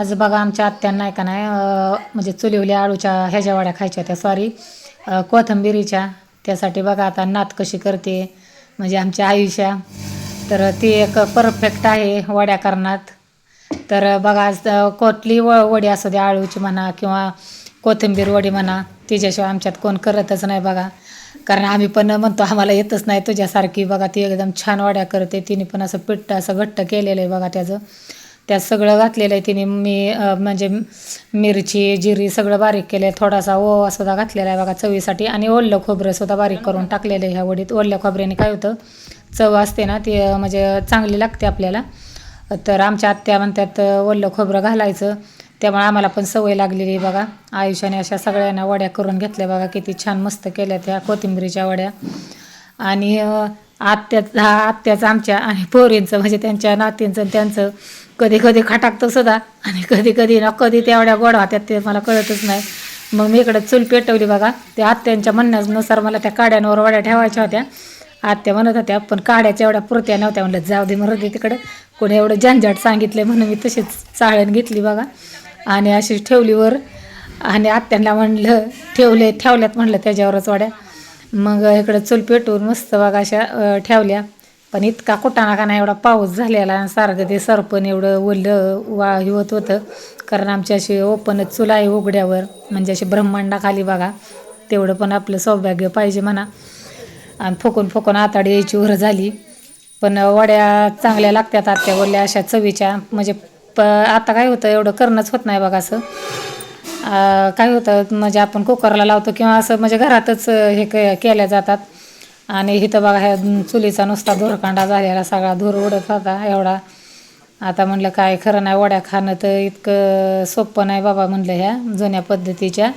आज बघा आमच्या आत्यानं नाही का नाही म्हणजे चुलीवल्या आळूच्या ह्याच्या वड्या खायच्या त्या सॉरी कोथिंबिरीच्या. त्यासाठी बघा आता नात कशी करते म्हणजे आमच्या आयुष्या. तर ती एक परफेक्ट आहे वड्या करण्यात. तर बघा आज कुठली वडी असू दे, आळूची म्हणा किंवा कोथिंबीर वडी म्हणा, तिच्याशिवाय आमच्यात कोण करतच नाही बघा. कारण आम्ही पण म्हणतो आम्हाला येतच नाही तुझ्यासारखी. बघा ती एकदम छान वड्या करते. तिने पण असं पिठं असं घट्ट केलेलं आहे बघा त्याचं. त्यात सगळं घातलेलं आहे तिने. म्हणजे मिरची जिरी सगळं बारीक केलं आहे. थोडासा ओवा सुद्धा घातलेला आहे बघा चवीसाठी. आणि ओलं खोबरं सुद्धा बारीक करून टाकलेलं आहे ह्या वडीत. ओल्या खोबऱ्याने काय होतं, चव असते ना ती म्हणजे चांगली लागते आपल्याला. तर आमच्या आत्या म्हणतात ओलं खोबरं घालायचं. त्यामुळे आम्हाला पण सवय लागलेली आहे बघा. आयुष्याने अशा सगळ्यांना वड्या करून घेतल्या बघा. किती छान मस्त केल्या त्या कोथिंबीरीच्या वड्या. आणि आत्याचं आमच्या आणि पोरींचं म्हणजे त्यांच्या नातींचं त्यांचं कधी कधी खटाकतं सुद्धा. आणि कधी कधी ना कधी त्या एवढ्या गोड होत्यात ते मला कळतच नाही. मग मी इकडं चूल पेटवली बघा. त्या आत्यांच्या म्हणण्यानुसार मला त्या काड्यांवर वड्या ठेवायच्या होत्या. आत्या म्हणत होत्या पण काड्याच्या एवढ्या पुरत्या नव्हत्या. म्हणलं जाऊ दे मरू दे तिकडं, कोणी एवढं झंझट सांगितलं म्हणून मी तशीच चाळण घेतली बघा आणि अशीच ठेवली वर. आणि आत्यांना म्हणलं ठेवल्यात म्हणलं त्याच्यावरच वड्या. मग इकडं चूल पेटवून मस्त बघा अशा ठेवल्या. पण इतका कुटाणा का नाही, एवढा पाऊस झालेला आणि सारखं ते सरपण एवढं ओलं होत होतं. कारण आमची अशी ओपनच चूल आहे उघड्यावर, म्हणजे अशी ब्रह्मांडाखाली बघा. तेवढं पण आपलं सौभाग्य पाहिजे म्हणा. आणि फुकून फुकून आताडी यायची उर झाली. पण वड्या चांगल्या लागतात आत्या बोलल्या अशा चवीच्या. म्हणजे आता काय होतं एवढं करणंच होत नाही बघा असं. काय होतं म्हणजे आपण कुकरला लावतो किंवा असं म्हणजे घरातच हे केल्या जातात. आणि इथं बघा ह्या चुलीचा नुसता धुरकांडा झालेला, सगळा धूर उडत होता एवढा. आता म्हणलं काय खरं नाही, वड्या खाणं तर इतकं सोपं नाही बाबा म्हणलं. ह्या जुन्या पद्धतीच्या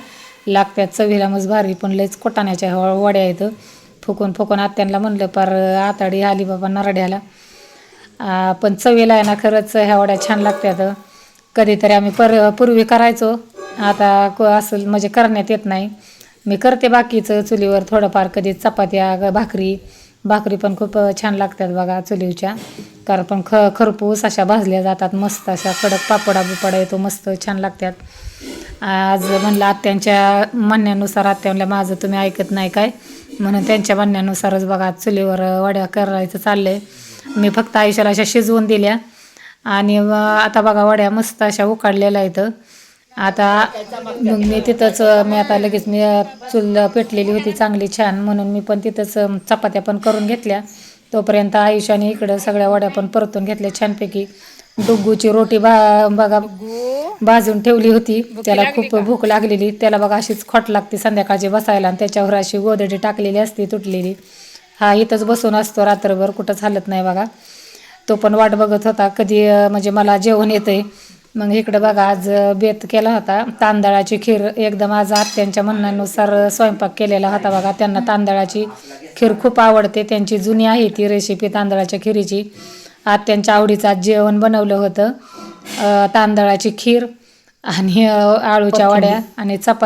लागत्यात चवीला मग भारी. पण लयच कुटाण्याच्या वड्या येतं. फुकून फुकून आत्यांना म्हणलं पार आताडी आली बाबा नरड्याला. पण चवीला आहे ना खरंच ह्या वड्या छान लागतात. कधीतरी आम्ही पूर्वी करायचो. आता असं म्हणजे करण्यात येत नाही. मी करते बाकीचं चुलीवर थोडंफार, कधी चपात्या भाकरी पण खूप छान लागतात बघा चुलीवच्या. कारण पण खरपूस अशा भाजल्या जातात मस्त अशा. कडक पापडा बिपडा येतो मस्त छान लागतात. आज म्हणलं आत्यांच्या म्हणण्यानुसार, आत्या म्हणल्या माझं तुम्ही ऐकत नाही काय, म्हणून त्यांच्या म्हणण्यानुसारच बघा चुलीवर वड्या करायचं चाललंय. मी फक्त आयुष्याला अशा शिजवून दिल्या. आणि आता बघा वड्या मस्त अशा उकाडलेल्या आहेत. आता मग मी तिथंच आता लगेच मी चूल पेटलेली होती चांगली छान, म्हणून मी पण तिथंच चपात्या पण करून घेतल्या. तोपर्यंत आयुष्याने इकडं सगळ्या वड्या पण परतून घेतल्या छानपैकी. डुग्गूची रोटी बघा भाजून ठेवली होती. त्याला खूप भूक लागलेली. त्याला बघा अशीच खोट लागते संध्याकाळची बसायला. आणि त्याच्यावर अशी गोदडी टाकलेली असते तुटलेली. हा इथंच बसून असतो रात्रभर, कुठंच हालत नाही बघा. तो पण वाट बघत होता कधी म्हणजे मला जेवण येतंय. मग इकडं बघा आज बेत केला होता तांदळाची खीर. एकदम आज आत्यांच्या म्हणण्यानुसार स्वयंपाक केलेला होता बघा. त्यांना तांदळाची खीर खूप आवडते. त्यांची जुनी आहे ती रेसिपी तांदळाच्या खिरीची. आत्यांच्या आवडीचं आज जेवण बनवलं होतं. तांदळाची खीर आणि आळूच्या वड्या आणि चपाती.